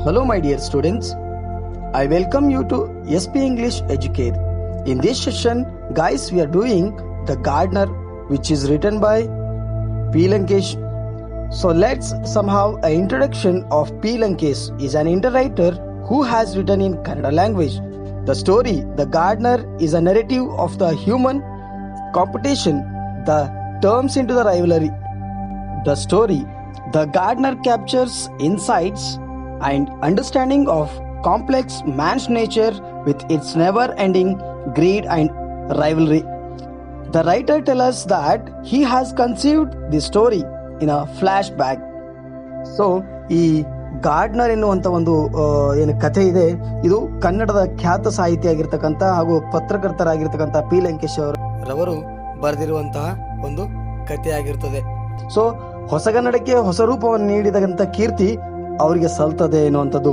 Hello, my dear students. I welcome you to SP English Educate. In this session, guys, we are doing The Gardener, which is written by P. Lankesh. So let's somehow an introduction of P. Lankesh is an writer who has written in Kannada language. The story, The Gardener, is a narrative of the human competition that turns into the rivalry. The story, The Gardener, captures insights and understanding of complex man's nature with its never-ending greed and rivalry. The writer tells us that he has conceived the story in a flashback. So, ಈ Gardner ಎನ್ನುವಂಥ ಒಂದು ಏನು ಕಥೆ ಇದೆ, ಇದು ಕನ್ನಡದ ಖ್ಯಾತ ಸಾಹಿತಿ ಆಗಿರ್ತಕ್ಕಂಥ ಹಾಗೂ ಪತ್ರಕರ್ತರಾಗಿರ್ತಕ್ಕಂಥ ಪಿ ಲಂಕೇಶ್ ರವರು ಬರೆದಿರುವಂತಹ ಒಂದು ಕಥೆ ಆಗಿರ್ತದೆ. ಸೊ ಹೊಸಗನ್ನಡಕ್ಕೆ ಹೊಸ ರೂಪವನ್ನು ನೀಡಿದಂಥ ಕೀರ್ತಿ ಅವರಿಗೆ ಸಲ್ತದೆ ಎನ್ನುವಂಥದ್ದು.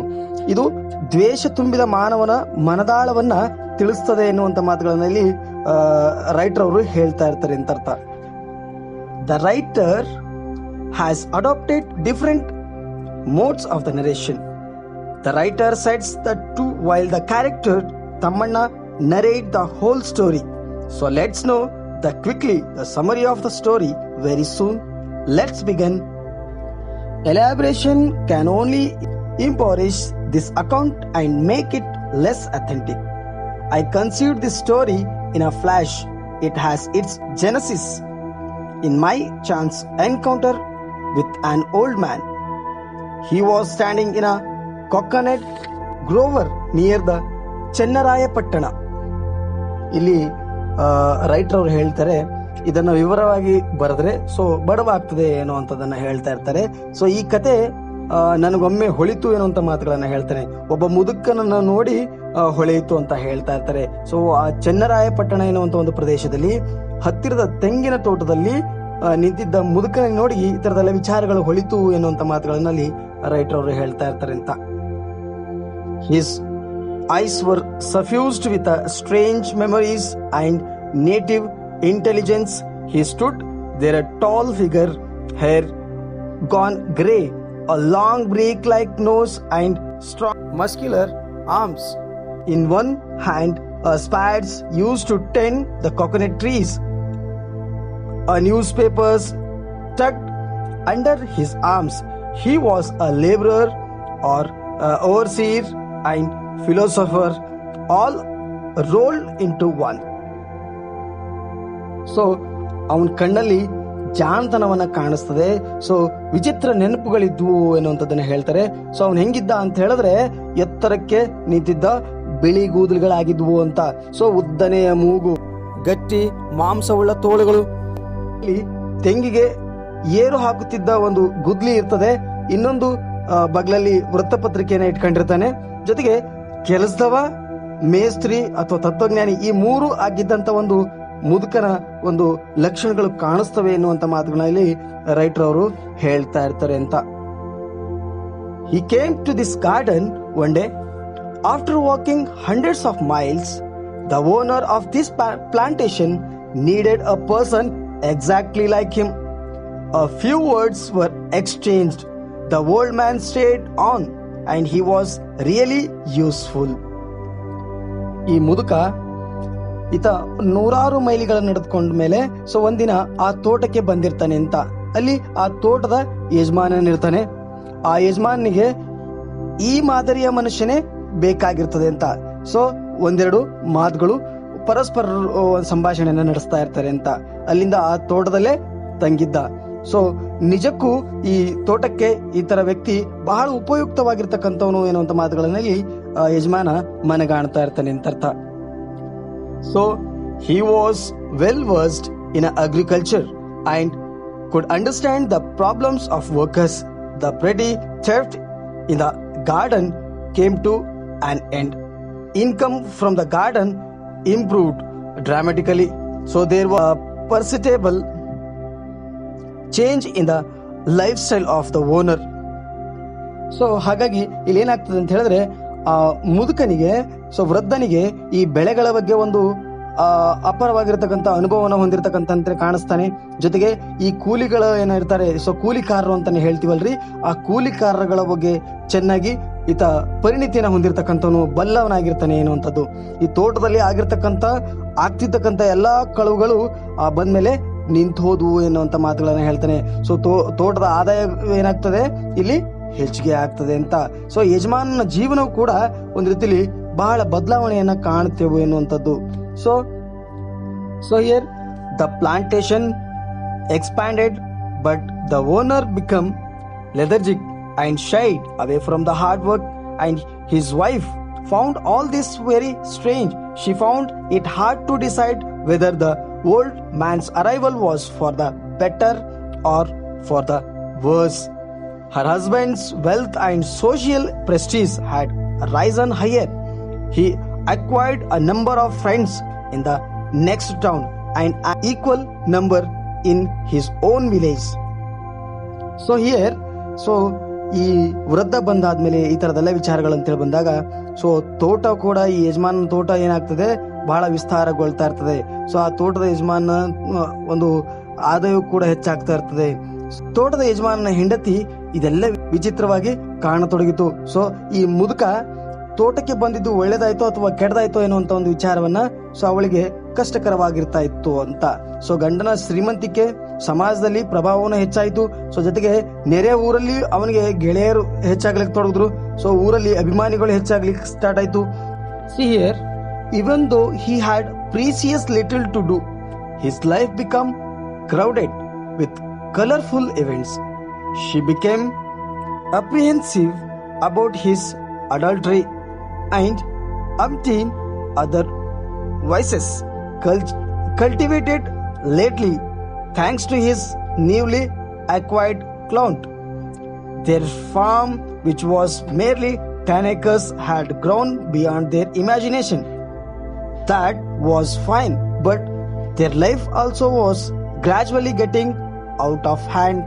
ಇದು ದ್ವೇಷ ತುಂಬಿದ ಮಾನವನ ಮನದಾಳವನ್ನ ತಿಳಿಸ್ತದೆ ಎನ್ನುವಂಥ ಮಾತುಗಳಲ್ಲಿ ರೈಟರ್ ಅವರು ಹೇಳ್ತಾ ಇರ್ತಾರೆ ಅಂತ ಅರ್ಥ. The writer has adapted different modes of the narration. The writer sets the two while the character Tammanna narrate the whole story. So let's know quickly the summary of the story very soon. Let's begin. Elaboration can only impoverish this account and make it less authentic. I conceived this story in a flash. It has its genesis in my chance encounter with an old man. He was standing in a coconut grove near the Channarayapatna. ಇಲ್ಲಿ writer ಅವರು ಹೇಳ್ತಾರೆ, ಇದನ್ನು ವಿವರವಾಗಿ ಬರೆದ್ರೆ so ಬಡವಾಗ್ತದೆ ಏನೋ ಅಂತದನ್ನ ಹೇಳ್ತಾ ಇರ್ತಾರೆ. ಸೊ ಈ ಕತೆ ನನಗೊಮ್ಮೆ ಹೊಳಿತು ಎನ್ನುವಂತ ಮಾತುಗಳನ್ನ ಹೇಳ್ತಾನೆ. ಒಬ್ಬ ಮುದುಕನನ್ನ ನೋಡಿ ಹೊಳೆಯಿತು ಅಂತ ಹೇಳ್ತಾ ಇರ್ತಾರೆ. ಸೊ ಆ ಚೆನ್ನರಾಯಪಟ್ಟಣ ಎನ್ನುವಂತ ಒಂದು ಪ್ರದೇಶದಲ್ಲಿ ಹತ್ತಿರದ ತೆಂಗಿನ ತೋಟದಲ್ಲಿ ನಿಂತಿದ್ದ ಮುದುಕನ ನೋಡಿ ಈ ತರದೆಲ್ಲ ವಿಚಾರಗಳು ಹೊಳಿತು ಎನ್ನುವಂತ ಮಾತುಗಳಲ್ಲಿ ರೈಟರ್ ಅವರು ಹೇಳ್ತಾ ಇರ್ತಾರೆ ಅಂತ. His eyes were suffused with strange memories and native intelligence. He stood there, a tall figure, hair gone grey, a long beak-like nose and strong muscular arms. In one hand, a spades used to tend the coconut trees. A newspapers tucked under his arms. He was a laborer or overseer and philosopher, all rolled into one. So ಅವನ ಕಣ್ಣಲ್ಲಿ ಜಾಣತನವನ್ನ ಕಾಣಿಸ್ತದೆ. So ವಿಚಿತ್ರ ನೆನಪುಗಳಿದ್ವು ಎನ್ನುವಂಥದ್ದನ್ನ ಹೇಳ್ತಾರೆ. So ಅವನು ಹೆಂಗಿದ್ದ ಅಂತ ಹೇಳಿದ್ರೆ ಎತ್ತರಕ್ಕೆ ನಿಂತಿದ್ದ ಬಿಳಿ ಕೂದಲುಗಳಾಗಿದ್ವು ಅಂತ. ಸೊ ಉದ್ದನೆಯ ಮೂಗು, ಗಟ್ಟಿ ಮಾಂಸವುಳ್ಳ ತೋಳುಗಳು, ತೆಂಗಿಗೆ ಏರು ಹಾಕುತ್ತಿದ್ದ ಒಂದು ಗುದ್ಲಿ ಇರ್ತದೆ, ಇನ್ನೊಂದು ಬಗ್ಲಲ್ಲಿ ವೃತ್ತಪತ್ರಿಕೆಯನ್ನ ಇಟ್ಕೊಂಡಿರ್ತಾನೆ. ಜೊತೆಗೆ ಕೆಲಸದವ, ಮೇಸ್ತ್ರಿ ಅಥವಾ ತತ್ವಜ್ಞಾನಿ, ಈ ಮೂರು ಆಗಿದ್ದಂತ ಒಂದು ಮುದುಕನ ಒಂದು ಲಕ್ಷಣಗಳು ಕಾಣಿಸ್ತವೆ ಎನ್ನುವಂತ ಮಾತುಗಳಲ್ಲಿ ರೈಟರ್ ಅವರು ಹೇಳ್ತಾ ಇರ್ತಾರೆ ಅಂತ. He came to this garden one day. After walking hundreds of miles, the owner of this plantation needed a person exactly like him. A few words were exchanged. The old man stayed on and he was really useful. ಈ ಮುದುಕ ಈತ ನೂರಾರು ಮೈಲಿಗಳನ್ನು ನಡೆದುಕೊಂಡ ಮೇಲೆ so ಒಂದಿನ ಆ ತೋಟಕ್ಕೆ ಬಂದಿರ್ತಾನೆ ಅಂತ. ಅಲ್ಲಿ ಆ ತೋಟದ ಯಜಮಾನನಿರ್ತಾನೆ. ಆ ಯಜಮಾನಿಗೆ ಈ ಮಾದರಿಯ ಮನುಷ್ಯನೇ ಬೇಕಾಗಿರ್ತದೆ ಅಂತ. ಸೊ ಒಂದೆರಡು ಮಾತುಗಳು ಪರಸ್ಪರ ಸಂಭಾಷಣೆಯನ್ನ ನಡೆಸ್ತಾ ಇರ್ತಾರೆ ಅಂತ. ಅಲ್ಲಿಂದ ಆ ತೋಟದಲ್ಲೇ ತಂಗಿದ್ದ. ಸೊ ನಿಜಕ್ಕೂ ಈ ತೋಟಕ್ಕೆ ಈ ತರ ವ್ಯಕ್ತಿ ಬಹಳ ಉಪಯುಕ್ತವಾಗಿರ್ತಕ್ಕಂಥವನು ಎನ್ನುವಂತ ಮಾತುಗಳಲ್ಲಿ ಯಜಮಾನ ಮನಗಾಣ್ತಾ ಇರ್ತಾನೆ ಅಂತ ಅರ್ಥ. So he was well versed in agriculture and could understand the problems of workers. The petty theft in the garden came to an end. Income from the garden improved dramatically. So there was a perceptible change in the lifestyle of the owner. So ಹಾಗಾಗಿ ಇಲ್ಲಿ ಏನಾಗ್ತದೆ ಅಂತ ಹೇಳಿದ್ರೆ ಆ ಮುದುಕನಿಗೆ, so ವೃದ್ಧನಿಗೆ ಈ ಬೆಳೆಗಳ ಬಗ್ಗೆ ಒಂದು ಅಪಾರವಾಗಿರ್ತಕ್ಕಂಥ ಅನುಭವನ ಹೊಂದಿರತಕ್ಕಂತ ಕಾಣಿಸ್ತಾನೆ. ಜೊತೆಗೆ ಈ ಕೂಲಿಗಳು ಏನಿರ್ತಾರೆ, ಸೊ ಕೂಲಿಕಾರರು ಅಂತಾನೆ ಹೇಳ್ತೀವಲ್ರಿ, ಆ ಕೂಲಿಕಾರಗಳ ಬಗ್ಗೆ ಚೆನ್ನಾಗಿ ಈತ ಪರಿಣಿತಿಯನ್ನು ಹೊಂದಿರತಕ್ಕಂಥವನು, ಬಲ್ಲವನಾಗಿರ್ತಾನೆ ಎನ್ನುವಂಥದ್ದು. ಈ ತೋಟದಲ್ಲಿ ಆಗ್ತಿರ್ತಕ್ಕಂಥ ಎಲ್ಲಾ ಕಳುಗಳು ಬಂದ್ಮೇಲೆ ನಿಂತು ಹೋದ್ವು ಎನ್ನುವಂತ ಮಾತುಗಳನ್ನ ಹೇಳ್ತಾನೆ. ಸೊ ತೋಟದ ಆದಾಯ ಏನಾಗ್ತದೆ ಇಲ್ಲಿ ಹೆಚ್ಚಿಗೆ ಆಗ್ತದೆ ಅಂತ. ಸೊ ಯಜಮಾನನ ಜೀವನವು ಕೂಡ ಒಂದು ರೀತಿಲಿ ಬಹಳ ಬದಲಾವಣೆಯನ್ನ ಕಾಣುತ್ತೇವೆ ಎನ್ನುವಂಥದ್ದು. So here the plantation expanded, but the owner became lethargic and shied away from the hard work, and his wife found all this very strange. She found it hard to decide whether the old man's arrival was for the better or for the worse. Her husband's wealth and social prestige had risen higher. He acquired a number of friends in the next town and an equal number in his own village. So here, ಈ ವೃದ್ಧ ಬಂದಾದ್ಮೇಲೆ ಈ ತರದೆಲ್ಲ ವಿಚಾರಗಳಂತೇಳಿ ಬಂದಾಗ, so ತೋಟ ಕೂಡ, ಈ ಯಜಮಾನನ ತೋಟ ಏನಾಗ್ತದೆ ಬಹಳ ವಿಸ್ತಾರಗೊಳ್ತಾ ಇರ್ತದೆ. ಸೊ ಆ ತೋಟದ ಯಜಮಾನ ಒಂದು ಆದಾಯ ಕೂಡ ಹೆಚ್ಚಾಗ್ತಾ ಇರ್ತದೆ. ತೋಟದ ಯಜಮಾನನ ಹೆಂಡತಿ ಇದೆಲ್ಲ ವಿಚಿತ್ರವಾಗಿ ಕಾಣತೊಡಗಿತು. ಸೊ ಈ ಮುದುಕ ತೋಟಕ್ಕೆ ಬಂದಿದ್ದು ಒಳ್ಳೇದಾಯ್ತೋ ಅಥವಾ ಕೆಟ್ಟದಾಯ್ತೋ ಎನ್ನುವಂತ ಒಂದು ವಿಚಾರವನ್ನ ಸೊ ಅವಳಿಗೆ ಕಷ್ಟಕರವಾಗಿರ್ತಾ ಇತ್ತು ಅಂತ. ಸೊ ಗಂಡನ ಶ್ರೀಮಂತಿಕೆ ಸಮಾಜದಲ್ಲಿ ಪ್ರಭಾವವನ್ನು ಹೆಚ್ಚಾಯಿತು. ಸೊ ಜೊತೆಗೆ ನೆರೆ ಊರಲ್ಲಿ ಅವನಿಗೆ ಗೆಳೆಯರು ಹೆಚ್ಚಾಗ್ಲಿಕ್ಕೆ ತೊಡಗಿದ್ರು. ಸೊ ಊರಲ್ಲಿ ಅಭಿಮಾನಿಗಳು ಹೆಚ್ಚಾಗ್ಲಿಕ್ಕೆ ಸ್ಟಾರ್ಟ್ ಆಯ್ತು. See here, even though he had precious little to do, his life became crowded with colorful events. She became apprehensive about his adultery and umpteen other vices cultivated lately thanks to his newly acquired clout. Their farm, which was merely 10 acres, had grown beyond their imagination. That was fine, but their life also was gradually getting out of hand.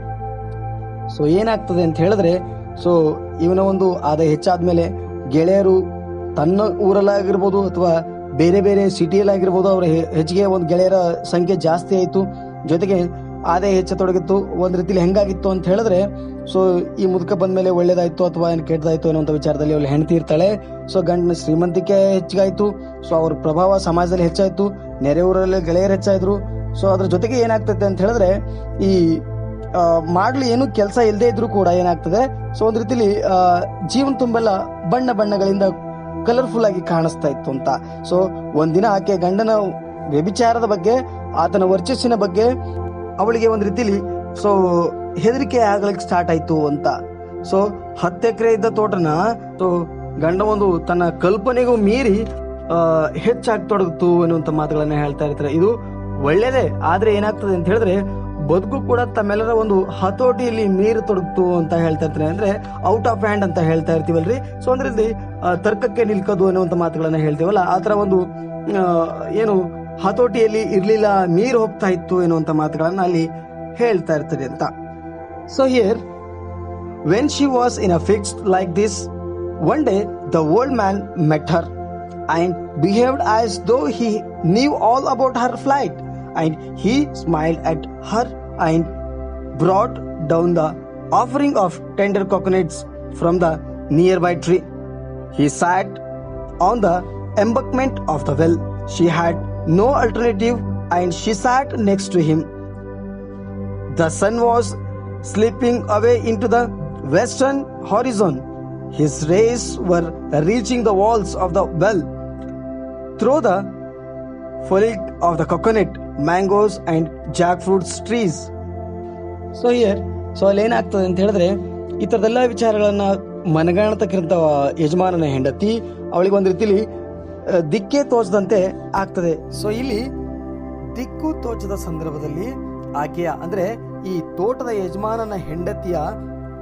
So ಏನಾಗ್ತದೆ ಅಂತ ಹೇಳಿದ್ರೆ, so ಇವನ ಒಂದು ಆದಾಯ ಹೆಚ್ಚಾದ್ಮೇಲೆ ಗೆಳೆಯರು ತನ್ನ ಊರಲ್ಲಾಗಿರ್ಬೋದು ಅಥವಾ ಬೇರೆ ಬೇರೆ ಸಿಟಿಯಲ್ಲಾಗಿರ್ಬೋದು, ಅವರ ಹೆಚ್ಚಿಗೆ ಒಂದು ಗೆಳೆಯರ ಸಂಖ್ಯೆ ಜಾಸ್ತಿ ಆಯಿತು. ಜೊತೆಗೆ ಆದಾಯ ಹೆಚ್ಚತೊಡಗಿತ್ತು. ಒಂದು ರೀತಿಲಿ ಹೆಂಗಾಗಿತ್ತು ಅಂತ ಹೇಳಿದ್ರೆ, ಸೊ ಈ ಮುದುಕ ಬಂದ್ಮೇಲೆ ಒಳ್ಳೇದಾಯ್ತು ಅಥವಾ ಏನು ಕೆಟ್ಟದಾಯ್ತು ಅನ್ನುವಂಥ ವಿಚಾರದಲ್ಲಿ ಅವಳು ಹೆಂಡತಿ ಇರ್ತಾಳೆ. ಸೊ ಗಂಡನ ಶ್ರೀಮಂತಿಕೆ ಹೆಚ್ಚಾಯಿತು. ಸೊ ಅವ್ರ ಪ್ರಭಾವ ಸಮಾಜದಲ್ಲಿ ಹೆಚ್ಚಾಯಿತು. ನೆರೆ ಊರಲ್ಲಿ ಗೆಳೆಯರು ಹೆಚ್ಚಾಯಿದ್ರು. ಸೊ ಅದ್ರ ಜೊತೆಗೆ ಏನಾಗ್ತದೆ ಅಂತ ಹೇಳಿದ್ರೆ, ಈ ಮಾಡ್ಲು ಏನು ಕೆಲಸ ಇಲ್ಲದೆ ಇದ್ರೂ ಕೂಡ ಏನಾಗ್ತದೆ, ಸೊ ಒಂದ್ ರೀತಿಲಿ ಜೀವನ ತುಂಬೆಲ್ಲ ಬಣ್ಣ ಬಣ್ಣಗಳಿಂದ ಕಲರ್ಫುಲ್ ಆಗಿ ಕಾಣಿಸ್ತಾ ಇತ್ತು ಅಂತ. ಸೊ ಒಂದಿನ ಆಕೆ ಗಂಡನ ವ್ಯಭಿಚಾರದ ಬಗ್ಗೆ, ಆತನ ವರ್ಚಸ್ಸಿನ ಬಗ್ಗೆ ಅವಳಿಗೆ ಒಂದ್ ರೀತಿಲಿ ಸೊ ಹೆದರಿಕೆ ಆಗ್ಲಿಕ್ಕೆ ಸ್ಟಾರ್ಟ್ ಆಯ್ತು ಅಂತ. ಸೊ 10 ಎಕರೆ ಇದ್ದ ತೋಟನ ಸೊ ಗಂಡ ಒಂದು ತನ್ನ ಕಲ್ಪನೆಗೂ ಮೀರಿ ಹೆಚ್ಚಾಗಿ ತೊಡಗಿತು ಅನ್ನುವಂತ ಮಾತುಗಳನ್ನ ಹೇಳ್ತಾ ಇರ್ತಾರೆ. ಇದು ಒಳ್ಳೇದೇ, ಆದ್ರೆ ಏನಾಗ್ತದೆ ಅಂತ ಹೇಳಿದ್ರೆ ಬದುಕು ಕೂಡ ತಮ್ಮೆಲ್ಲರ ಒಂದು ಹತೋಟಿಯಲ್ಲಿ ನೀರು ತೊಡಗ್ತು ಅಂತ ಹೇಳ್ತಾ ಇರ್ತಾರೆ. ಅಂದ್ರೆ ಔಟ್ ಆಫ್ ಹ್ಯಾಂಡ್ ಅಂತ ಹೇಳ್ತಾ ಇರ್ತೀವಲ್ರಿ. ಸೊ ಅಂದ್ರೆ ಇಲ್ಲಿ ತರ್ಕಕ್ಕೆ ನಿಲ್ಕೋದು ಅನ್ನುವಂತ ಮಾತುಗಳನ್ನ ಹೇಳ್ತೀವಲ್ಲ, ಆತರ ಒಂದು ಏನು ಹತೋಟಿಯಲ್ಲಿ ಇರ್ಲಿಲ್ಲ, ನೀರು ಹೋಗ್ತಾ ಇತ್ತು ಎನ್ನುವಂತ ಮಾತುಗಳನ್ನ ಅಲ್ಲಿ ಹೇಳ್ತಾ ಇರ್ತಾರೆ ಅಂತ. So here when she was in a fix like this, one day the old man met Har and behaved as though he knew all about her flight, and he smiled at her and brought down the offering of tender coconuts from the nearby tree. He sat on the embankment of the well. She had no alternative and she sat next to him. The sun was slipping away into the western horizon. His rays were reaching the walls of the well through the foliage of the coconut, mangoes and jackfruit trees. So here ಅಲ್ಲಿ ಏನಾಗ್ತದೆ ಅಂತ ಹೇಳಿದ್ರೆ, ಈ ತರದೆಲ್ಲ ವಿಚಾರಗಳನ್ನ ಮನಗಾಣತಕ್ಕಿಂತ ಯಜಮಾನನ ಹೆಂಡತಿ ಅವಳಿಗೆ ಒಂದ್ ರೀತಿಲಿ ದಿಕ್ಕೇ ತೋಚದಂತೆ ಆಗ್ತದೆ. ಸೊ ಇಲ್ಲಿ ದಿಕ್ಕು ತೋಚದ ಸಂದರ್ಭದಲ್ಲಿ ಆಕೆಯ ಅಂದ್ರೆ ಈ ತೋಟದ ಯಜಮಾನನ ಹೆಂಡತಿಯ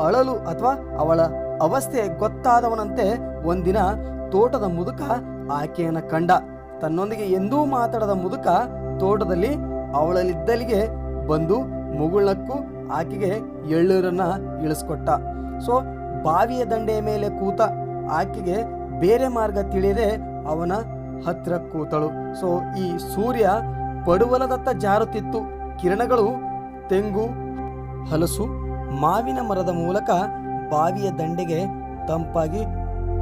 ಅಳಲು ಅಥವಾ ಅವಳ ಅವಸ್ಥೆ ಗೊತ್ತಾದವನಂತೆ ಒಂದಿನ ತೋಟದ ಮುದುಕ ಆಕೆಯನ್ನ ಕಂಡ. ತನ್ನೊಂದಿಗೆ ಎಂದೂ ಮಾತಾಡದ ಮುದುಕ ತೋಟದಲ್ಲಿ ಅವಳಲ್ಲಿದ್ದಲ್ಲಿಗೆ ಬಂದು ಮುಗುಳ್ನಕ್ಕೂ ಆಕೆಗೆ ಎಳ್ಳೂರನ್ನ ಇಳಿಸ್ಕೊಟ್ಟ. ಸೊ ಬಾವಿಯ ದಂಡೆಯ ಮೇಲೆ ಕೂತ ಆಕೆಗೆ ಬೇರೆ ಮಾರ್ಗ ತಿಳಿಯದೆ ಅವನ ಹತ್ತಿರ ಕೂತಳು. ಸೊ ಈ ಸೂರ್ಯ ಪಡುವಲದತ್ತ ಜಾರುತ್ತಿತ್ತು. ಕಿರಣಗಳು ತೆಂಗು, ಹಲಸು, ಮಾವಿನ ಮರದ ಮೂಲಕ ಬಾವಿಯ ದಂಡೆಗೆ ತಂಪಾಗಿ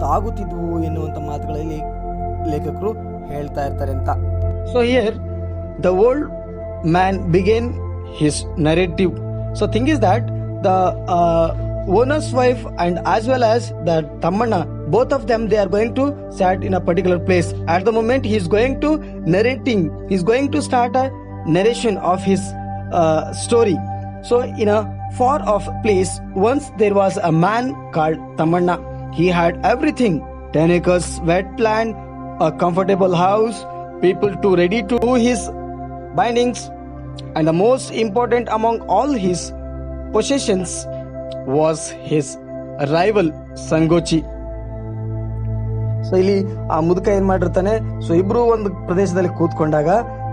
ತಾಗುತ್ತಿದ್ವು ಎನ್ನುವಂಥ ಮಾತುಗಳಲ್ಲಿ ಲೇಖಕರು ಹೇಳ್ತಾ ಇರ್ತಾರೆ ಅಂತ. So here the old man began his narrative. So thing is that the owner's wife and as well as the Tammanna, both of them, they are going to sat in a particular place. At the moment he is going to narrating, he is going to start a narration of his story. So in a far off place once there was a man called Tammanna. He had everything: 10 acres wetland, a comfortable house, people to ready to do his bindings, and the most important among all his possessions was his rival ಸಂಗೋಚಿ. So ಇಲ್ಲಿ ಆ ಮುದುಕ ಏನ್ ಮಾಡಿರ್ತಾನೆ, so ಇಬ್ರು ಒಂದು ಪ್ರದೇಶದಲ್ಲಿ ಕೂತ್ಕೊಂಡಾಗ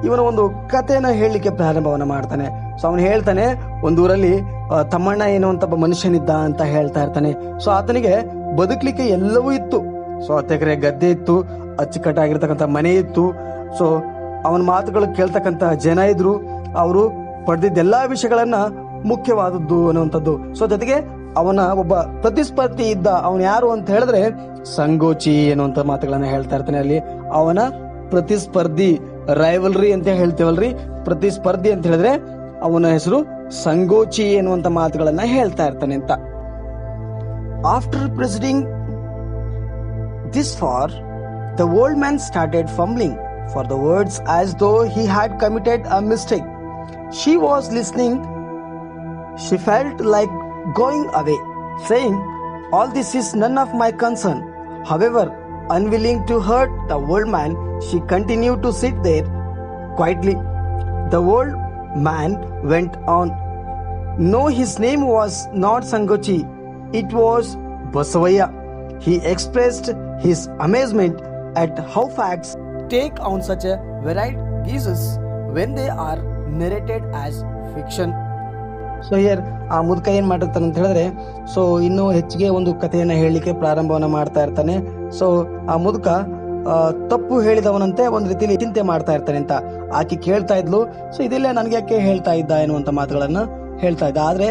ಇವನು ಒಂದು ಕಥೆನ ಹೇಳಲಿಕ್ಕೆ ಪ್ರಾರಂಭವನ್ನ ಮಾಡ್ತಾನೆ. ಸೊ ಅವನು ಹೇಳ್ತಾನೆ, ಒಂದೂರಲ್ಲಿ ತಮ್ಮಣ್ಣ ಎನ್ನುವಂತ ಒಬ್ಬ ಮನುಷ್ಯನಿದ್ದ ಅಂತ ಹೇಳ್ತಾ ಇರ್ತಾನೆ. ಸೊ ಆತನಿಗೆ ಬದುಕಲಿಕ್ಕೆ ಎಲ್ಲವೂ ಇತ್ತು. ಸೊ 10 ಎಕರೆ ಗದ್ದೆ ಇತ್ತು, ಅಚ್ಚುಕಟ್ಟಾಗಿರ್ತಕ್ಕಂಥ ಮನೆ ಇತ್ತು. ಸೊ ಅವನ ಮಾತುಗಳು ಕೇಳ್ತಕ್ಕಂಥ ಜನ ಇದ್ರು, ಅವರು ಪಡೆದಿದ್ದೆಲ್ಲಾ ವಿಷಯಗಳನ್ನ ಮುಖ್ಯವಾದದ್ದು ಅನ್ನುವಂಥದ್ದು. ಸೊ ಜೊತೆಗೆ ಅವನ ಒಬ್ಬ ಪ್ರತಿಸ್ಪರ್ಧಿ ಇದ್ದ. ಅವನು ಯಾರು ಅಂತ ಹೇಳಿದ್ರೆ ಸಂಗೋಚಿ ಎನ್ನುವಂತ ಮಾತುಗಳನ್ನ ಹೇಳ್ತಾ ಇರ್ತಾನೆ. ಅಲ್ಲಿ ಅವನ ಪ್ರತಿಸ್ಪರ್ಧಿ, ರೈವಲ್ರಿ ಅಂತ ಹೇಳ್ತೇವಲ್ರಿ, ಪ್ರತಿಸ್ಪರ್ಧಿ ಅಂತ ಹೇಳಿದ್ರೆ ಅವನ ಹೆಸರು ಸಂಗೋಚಿ ಎನ್ನುವಂತ ಮಾತುಗಳನ್ನ ಹೇಳ್ತಾ ಇರ್ತಾನೆ ಅಂತ. After presiding this far the old man started fumbling for the words as though he had committed a mistake. She was listening. She felt like going away, saying, "All this is none of my concern." However, unwilling to hurt the old man, she continued to sit there quietly. The old man went on. No, his name was not Sangochi. It was Basavaya. He expressed his amazement at how facts take on such a varied guises when they are narrated as fiction. So here ಆ ಮುದುಕ ಏನ್ ಮಾಡಿರ್ತಾನೆ ಅಂತ ಹೇಳಿದ್ರೆ, so ಇನ್ನೂ ಹೆಚ್ಚಿಗೆ ಒಂದು ಕಥೆಯನ್ನ ಹೇಳಲಿಕ್ಕೆ ಪ್ರಾರಂಭವನ್ನ ಮಾಡ್ತಾ ಇರ್ತಾನೆ. ಸೊ ಆ ಮುದುಕ ತಪ್ಪು ಹೇಳಿದವನಂತೆ ಒಂದ್ ರೀತಿಯಲ್ಲಿ ಚಿಂತೆ ಮಾಡ್ತಾ ಇರ್ತಾನೆ ಅಂತ. ಆಕೆ ಕೇಳ್ತಾ ಇದ್ಲು, ಸೊ ಇದೆಲ್ಲ ನನ್ಗೆ ಯಾಕೆ ಹೇಳ್ತಾ ಇದ್ದ ಎನ್ನುವಂತ ಮಾತುಗಳನ್ನ ಹೇಳ್ತಾ ಇದ್ದ. ಆದ್ರೆ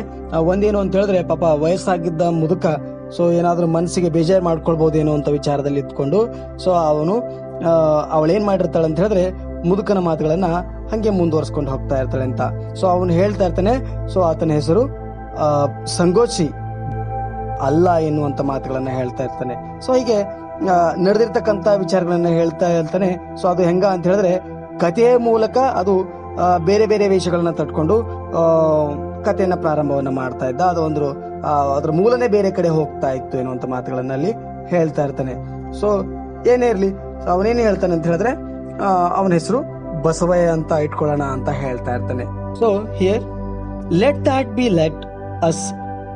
ಒಂದೇನು ಅಂತ ಹೇಳಿದ್ರೆ, ಪಾಪ ವಯಸ್ಸಾಗಿದ್ದ ಮುದುಕ ಸೊ ಏನಾದ್ರೂ ಮನಸ್ಸಿಗೆ ಬೇಜಾರು ಮಾಡ್ಕೊಳ್ಬಹುದೇನೋ ಅಂತ ವಿಚಾರದಲ್ಲಿ ಇದ್ಕೊಂಡು, ಸೊ ಅವಳೇನ್ ಮಾಡಿರ್ತಾಳೆ ಅಂತ ಹೇಳಿದ್ರೆ ಮುದುಕನ ಮಾತುಗಳನ್ನ ಹಂಗೆ ಮುಂದುವರ್ಸ್ಕೊಂಡು ಹೋಗ್ತಾ ಇರ್ತಾಳೆ ಅಂತ. ಸೊ ಅವನು ಹೇಳ್ತಾ ಇರ್ತಾನೆ, ಸೊ ಆತನ ಹೆಸರು ಸಂಗೋಚಿ ಅಲ್ಲ ಎನ್ನುವಂತ ಮಾತುಗಳನ್ನ ಹೇಳ್ತಾ ಇರ್ತಾನೆ. ಸೊ ಹೀಗೆ ನಡೆದಿರ್ತಕ್ಕಂತ ವಿಚಾರಗಳನ್ನ ಹೇಳ್ತಾ ಇರ್ತಾನೆ. ಸೊ ಅದು ಹೆಂಗ ಅಂತ ಹೇಳಿದ್ರೆ, ಕಥೆಯ ಮೂಲಕ ಅದು ಬೇರೆ ಬೇರೆ ವಿಷಯಗಳನ್ನ ತಟ್ಕೊಂಡು ಕಥೆಯನ್ನ ಪ್ರಾರಂಭವನ್ನ ಮಾಡ್ತಾ ಇದ್ದ. ಅದು ಒಂದು ಅದ್ರ ಮೂಲನೇ ಬೇರೆ ಕಡೆ ಹೋಗ್ತಾ ಇತ್ತು ಎನ್ನುವಂತ ಮಾತುಗಳನ್ನ ಅಲ್ಲಿ ಹೇಳ್ತಾ ಇರ್ತಾನೆ. ಸೊ ಏನೇ ಇರ್ಲಿ, ಅವನೇನು ಹೇಳ್ತಾನೆ ಅಂತ ಹೇಳಿದ್ರೆ, ಅವನ ಹೆಸರು ಬಸವಯ್ಯ ಅಂತ ಇಟ್ಕೊಳ್ಳೋಣ ಅಂತ ಹೇಳ್ತಾ ಇರ್ತಾನೆ. So here let that be let us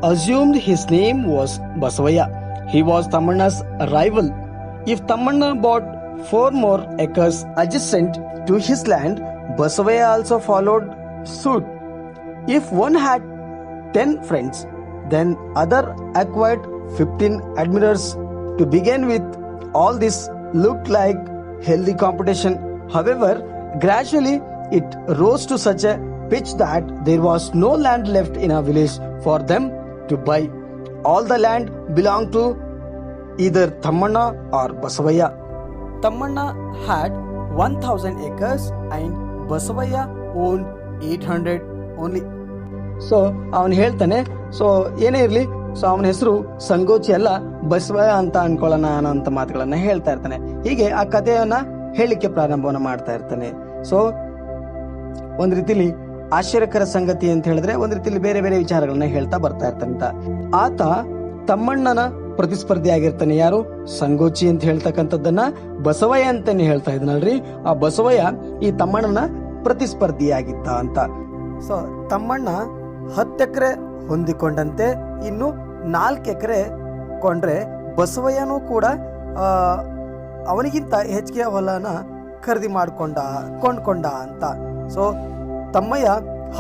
assumed his name was Basavaya. He was Tammanna's rival. If Tammanna bought 4 more acres adjacent to his land, Basavaya also followed suit. If one had 10 friends, then other acquired 15 admirers. To begin with, all this looked like healthy competition. However, gradually it rose to such a pitch that there was no land left in a village for them to buy. All the land belonged to either Tammanna or Basavaya. Tammanna had 1000 acres and Basavaya owned 800 only. So ಅವನು ಹೇಳ್ತಾನೆ, so ಏನೇ ಇರ್ಲಿ, so ಅವನ ಹೆಸರು ಸಂಗೋಚಿ ಅಲ್ಲ ಬಸವಯ್ಯ ಅಂತ ಅನ್ಕೊಳ್ಳೋಣ ಅನ್ನೋಂಥ ಮಾತುಗಳನ್ನ ಹೇಳ್ತಾ ಇರ್ತಾನೆ. ಹೀಗೆ ಆ ಕಥೆಯನ್ನ ಹೇಳಲಿಕ್ಕೆ ಪ್ರಾರಂಭವನ್ನ ಮಾಡ್ತಾ ಇರ್ತಾನೆ. ಸೊ ಒಂದ್ ರೀತಿಲಿ ಆಶ್ಚರ್ಯಕರ ಸಂಗತಿ ಅಂತ ಹೇಳಿದ್ರೆ, ಒಂದ್ ರೀತಿಲಿ ಬೇರೆ ಬೇರೆ ವಿಚಾರಗಳನ್ನ ಹೇಳ್ತಾ ಬರ್ತಾ ಇರ್ತಾನಂತ. ಆತ ತಮ್ಮಣ್ಣನ ಪ್ರತಿಸ್ಪರ್ಧಿ ಆಗಿರ್ತಾನೆ. ಯಾರು? ಸಂಗೋಚಿ ಅಂತ ಹೇಳ್ತಕ್ಕಂಥದ್ದನ್ನ ಬಸವಯ್ಯ ಅಂತಾನೆ ಹೇಳ್ತಾ ಇದ್ನಲ್ರಿ. ಆ ಬಸವಯ್ಯ ಈ ತಮ್ಮಣ್ಣನ ಪ್ರತಿಸ್ಪರ್ಧಿಯಾಗಿದ್ದ ಅಂತ. ಸೊ ತಮ್ಮಣ್ಣ 10 ಎಕರೆ ಹೊಂದಿಕೊಂಡಂತೆ ಇನ್ನು 4 ಎಕರೆ ಕೊಂಡ್ರೆ ಬಸವಯ್ಯನೂ ಕೂಡ ಅವನಿಗಿಂತ ಹೆಚ್ಚಿಗೆ ಹೊಲನ ಖರೀದಿ ಕೊಂಡ್ಕೊಂಡ ಅಂತ. ಸೊ ತಮ್ಮಯ್ಯ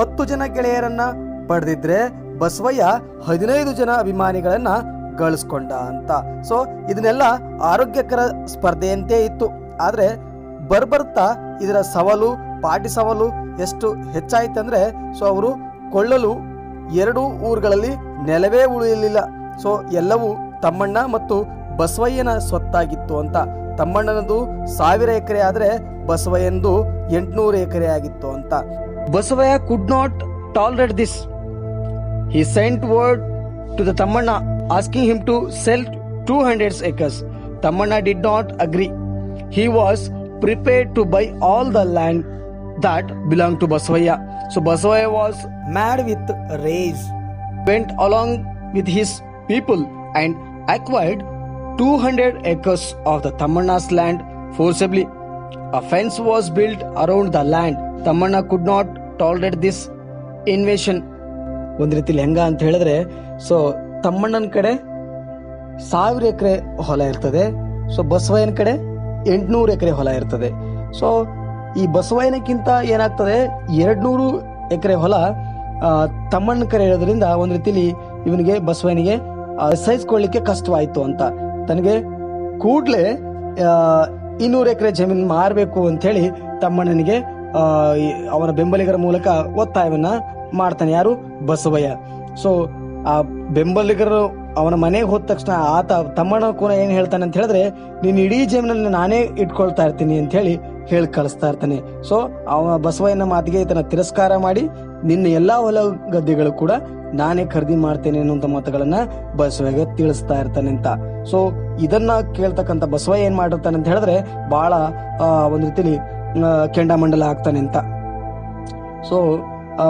10 ಜನ ಗೆಳೆಯರನ್ನ ಪಡೆದಿದ್ರೆ ಬಸವಯ್ಯ 15 ಜನ ಅಭಿಮಾನಿಗಳನ್ನ ಗಳಿಸ್ಕೊಂಡ ಅಂತ. ಸೊ ಇದನ್ನೆಲ್ಲ ಆರೋಗ್ಯಕರ ಸ್ಪರ್ಧೆಯಂತೆ ಇತ್ತು. ಆದ್ರೆ ಬರ್ಬರ್ತಾ ಇದರ ಸವಾಲು, ಪಾಟಿ ಸವಾಲು ಎಷ್ಟು ಹೆಚ್ಚಾಯ್ತಂದ್ರೆ, ಸೊ ಅವರು ಕೊಳ್ಳಲು 2 ಊರುಗಳಲ್ಲಿ ನೆಲವೇ ಉಳಿಯಲಿಲ್ಲ. ಸೊ ಎಲ್ಲವೂ ತಮ್ಮಣ್ಣ ಮತ್ತು ಬಸವಯ್ಯನ ಸ್ವತ್ತಾಗಿತ್ತು ಅಂತ. ತಮ್ಮಣ್ಣನದು 1000 ಎಕರೆ ಆದರೆ ಬಸವಯ್ಯನದು 800 ಎಕರೆ ಆಗಿತ್ತು ಅಂತ. Basavayya could not tolerate this. He sent word to the Tammanna asking him to sell 200 acres. Tammanna did not agree. He was prepared to buy all the land that belonged to Basavaya. So Basavaya was mad with rage. Went along with his people and acquired 200 acres of the Tammanna's land forcibly. A fence was built around the land. Tammanna could not tolerate this invasion. ಒಂದು ರೀತಿಲಿ ಹೆಂಗ ಅಂತ ಹೇಳಿದ್ರೆ, so ತಮ್ಮಣ್ಣನ ಕಡೆ 1000 ಎಕರೆ ಹೊಲ ಇರ್ತದೆ, so ಬಸವಯ್ಯನ ಕಡೆ 800 ಎಕರೆ ಹೊಲ ಇರ್ತದೆ. ಸೊ ಈ ಬಸವಯ್ಯನಕ್ಕಿಂತ ಏನಾಗ್ತದೆ 200 ಎಕರೆ ಹೊಲ ತಮ್ಮಣ್ಣನ ಕಡೆ ಇರೋದ್ರಿಂದ ಒಂದು ರೀತಿಲಿ ಇವನಿಗೆ ಬಸವಯ್ಯನಿಗೆ ಸಹಿಸ್ಕೊಳ್ಳಿಕ್ಕೆ ಕಷ್ಟವಾಯಿತು ಅಂತ. ತನಗೆ ಕೂಡ್ಲೆ 200 ಎಕರೆ ಜಮೀನು ಮಾರಬೇಕು ಅಂತ ಹೇಳಿ ತಮ್ಮಣ್ಣನಿಗೆ ಅವನ ಬೆಂಬಲಿಗರ ಮೂಲಕ ಒತ್ತಾಯವನ್ನ ಮಾಡ್ತಾನೆ. ಯಾರು? ಬಸವಯ್ಯ. ಸೊ ಆ ಬೆಂಬಲಿಗರು ಅವನ ಮನೆಗೆ ಹೋದ ತಕ್ಷಣ ಆತ ತಮ್ಮಣ್ಣ ಕೂಡ ಏನ್ ಹೇಳ್ತಾನೆ ಅಂತ ಹೇಳಿದ್ರೆ, ನೀನ್ ಇಡೀ ಜಮೀನಲ್ಲಿ ನಾನೇ ಇಟ್ಕೊಳ್ತಾ ಇರ್ತೀನಿ ಅಂತ ಹೇಳಿ ಕಳಿಸ್ತಾ ಇರ್ತಾನೆ. ಸೊ ಅವನ ಬಸವಯ್ಯನ ಮಾತಿಗೆ ಇದನ್ನ ತಿರಸ್ಕಾರ ಮಾಡಿ, ನಿನ್ನ ಎಲ್ಲಾ ಹೊಲ ಗದ್ದೆಗಳು ಕೂಡ ನಾನೇ ಖರೀದಿ ಮಾಡ್ತೇನೆ ಅನ್ನುವಂತ ಮಾತುಗಳನ್ನ ಬಸವಯ್ಯ ತಿಳಿಸ್ತಾ ಇರ್ತಾನೆ ಅಂತ. ಸೊ ಇದನ್ನ ಕೇಳ್ತಕ್ಕಂತ ಬಸವಯ್ಯ ಏನ್ ಮಾಡಿರ್ತಾನೆ ಅಂತ ಹೇಳಿದ್ರೆ, ಬಹಳ ಒಂದ್ ರೀತಿಲಿ ಕೆಂಡಾಮಂಡಲ ಆಗ್ತಾನೆ ಅಂತ. ಸೊ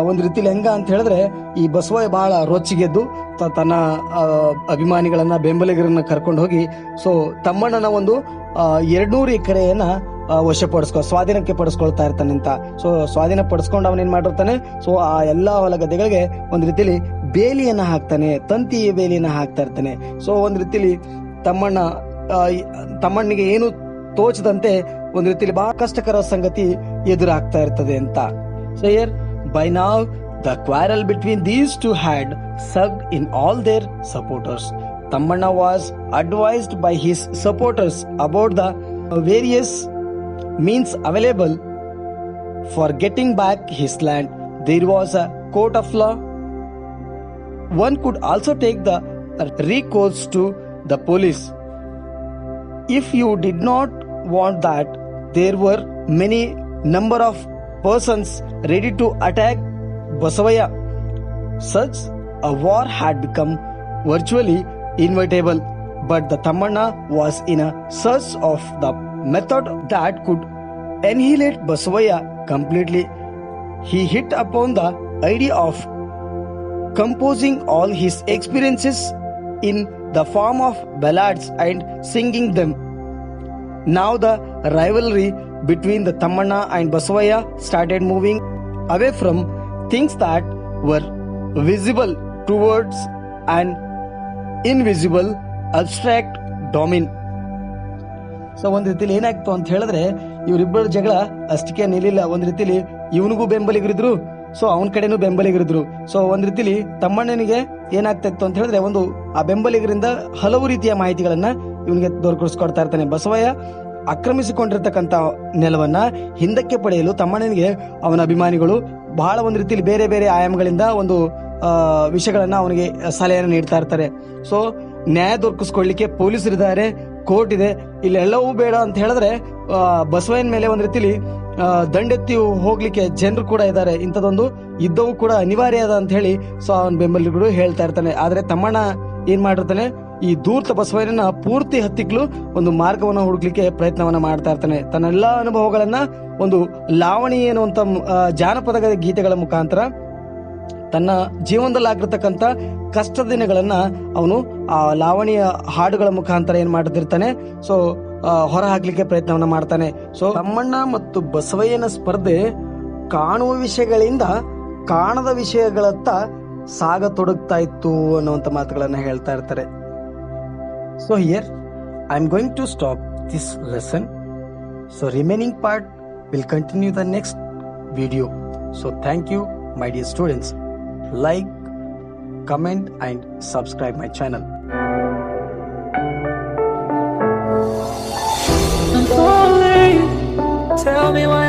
ಒಂದ್ ರೀತಿಲಿ ಹೆಂಗ ಅಂತ ಹೇಳಿದ್ರೆ, ಈ ಬಸವಯ್ಯ ಬಹಳ ರೊಚ್ಚಿಗೆದ್ದು ತನ್ನ ಅಭಿಮಾನಿಗಳನ್ನ ಬೆಂಬಲಿಗರನ್ನ ಕರ್ಕೊಂಡು ಹೋಗಿ ಸೊ ತಮ್ಮಣ್ಣನ ಒಂದು 200 ಎಕರೆಯನ್ನ ಸ್ವಾಧೀನಕ್ಕೆ ಪಡಿಸ್ಕೊಳ್ತಾ ಇರ್ತಾನೆ ಅಂತ. ಸೊ ಸ್ವಾಧೀನ ಪಡಿಸ್ಕೊಂಡು ಅವನೇನ್ ಮಾಡಿರ್ತಾನೆ, ಸೊ ಆ ಎಲ್ಲಾ ಹೊಲ ಗದ್ದೆಗಳಿಗೆ ಒಂದ್ ರೀತಿಲಿ ಬೇಲಿಯನ್ನ ಹಾಕ್ತಾನೆ, ತಂತಿ ಬೇಲಿಯನ್ನ ಹಾಕ್ತಾ ಇರ್ತಾನೆ. ಸೊ ಒಂದ್ ರೀತಿಲಿ ತಮ್ಮಣ್ಣಿಗೆ ಏನು ತೋಚದಂತೆ ಒಂದ್ ರೀತಿಲಿ ಬಹಳ ಕಷ್ಟಕರ ಸಂಗತಿ ಎದುರಾಗ್ತಾ ಇರ್ತದೆ ಅಂತ. So here by now the quarrel between these two had sunk in all their supporters. Tammanna was advised by his supporters about the various means available for getting back his land. There was a court of law. One could also take the recourse to the police. If you did not want that, there were many number of persons ready to attack Basavaya. Such a war had become virtually inevitable, but the Tammanna was in a search of the method that could annihilate Basavaya completely. He hit upon the idea of composing all his experiences in the form of ballads and singing them. Now the rivalry between the Tammanna and Basavaya started moving away from things that were visible towards an invisible abstract domain. So ಒಂದ್ ರೀತಿಲಿ ಏನಾಗ್ತು ಅಂತ ಹೇಳಿದ್ರೆ, ಇವರಿಬ್ಬರ ಜಗಳ ಅಷ್ಟಕ್ಕೆ ನಿಲ್ಲಿಲ್ಲ. ಒಂದ್ ರೀತಿಲಿ ಇವನಿಗೂ ಬೆಂಬಲಿಗರಿದ್ರು, so ಅವನ ಕಡೆನೂ ಬೆಂಬಲಿಗರಿದ್ರು. ಸೊ ಒಂದ್ ರೀತಿಲಿ ತಮ್ಮಣ್ಣನಿಗೆ ಏನಾಗ್ತಾ ಇತ್ತು ಅಂತ ಹೇಳಿದ್ರೆ, ಒಂದು ಆ ಬೆಂಬಲಿಗರಿಂದ ಹಲವು ರೀತಿಯ ಮಾಹಿತಿಗಳನ್ನ ಇವನಿಗೆ ದೊರಕಿಸ್ಕೊಡ್ತಾ ಇರ್ತಾನೆ. ಬಸವಯ್ಯ ಆಕ್ರಮಿಸಿಕೊಂಡಿರ್ತಕ್ಕಂಥ ನೆಲವನ್ನ ಹಿಂದಕ್ಕೆ ಪಡೆಯಲು ತಮ್ಮಣ್ಣನಿಗೆ ಅವನ ಅಭಿಮಾನಿಗಳು ಬಹಳ ಒಂದು ರೀತಿಯಲ್ಲಿ ಬೇರೆ ಬೇರೆ ಆಯಾಮಗಳಿಂದ ಒಂದು ವಿಷಯಗಳನ್ನ ಅವನಿಗೆ ಸಲಹೆಯನ್ನು ನೀಡ್ತಾ ಇರ್ತಾರೆ. ಸೊ ನ್ಯಾಯ ದೊರಕಿಸ್ಕೊಳ್ಳಿಕ್ಕೆ ಪೊಲೀಸರಿದ್ದಾರೆ, ಕೋರ್ಟ್ ಇದೆ, ಇಲ್ಲೆಲ್ಲವೂ ಬೇಡ ಅಂತ ಹೇಳಿದ್ರೆ ಬಸವಯ್ಯನ ಮೇಲೆ ಒಂದ್ ರೀತಿಲಿ ದಂಡೆತ್ತಿ ಹೋಗ್ಲಿಕ್ಕೆ ಜನರು ಕೂಡ ಇದ್ದಾರೆ, ಇಂಥದೊಂದು ಯುದ್ಧವೂ ಕೂಡ ಅನಿವಾರ್ಯ ಅದ ಅಂತ ಹೇಳಿ ಸೊ ಅವನ ಬೆಂಬಲಿಗರು ಹೇಳ್ತಾ ಇರ್ತಾನೆ. ಆದ್ರೆ ತಮ್ಮಣ್ಣ ಏನ್ ಮಾಡಿರ್ತಾನೆ, ಈ ದೂರ್ತ ಬಸವಯ್ಯನ ಪೂರ್ತಿ ಹತ್ತಿಕ್ಲು ಒಂದು ಮಾರ್ಗವನ್ನು ಹುಡುಕ್ಲಿಕ್ಕೆ ಪ್ರಯತ್ನವನ್ನ ಮಾಡ್ತಾ ಇರ್ತಾನೆ. ತನ್ನೆಲ್ಲಾ ಅನುಭವಗಳನ್ನ ಒಂದು ಲಾವಣಿ ಎನ್ನುವಂತ ಜಾನಪದ ಗೀತೆಗಳ ಮುಖಾಂತರ ತನ್ನ ಜೀವನದಲ್ಲಿ ಆಗಿರ್ತಕ್ಕಂಥ ಕಷ್ಟದ ದಿನಗಳನ್ನ ಅವನು ಆ ಲಾವಣಿಯ ಹಾಡುಗಳ ಮುಖಾಂತರ ಏನ್ ಮಾಡ್ತಿರ್ತಾನೆ, ಸೊ ಹೊರ ಹಾಕ್ಲಿಕ್ಕೆ ಪ್ರಯತ್ನವನ್ನ ಮಾಡ್ತಾನೆ. ಸೊ ತಮ್ಮಣ್ಣ ಮತ್ತು ಬಸವಯ್ಯನ ಸ್ಪರ್ಧೆ ಕಾಣುವ ವಿಷಯಗಳಿಂದ ಕಾಣದ ವಿಷಯಗಳತ್ತ ಸಾಗತೊಡಗ್ತಾ ಇತ್ತು ಅನ್ನುವಂತ ಮಾತುಗಳನ್ನ ಹೇಳ್ತಾ ಇರ್ತಾರೆ. So here I am going to stop this lesson. So remaining part will continue the next video. So thank you my dear students. Like, comment and subscribe my channel. I'm falling. Tell me why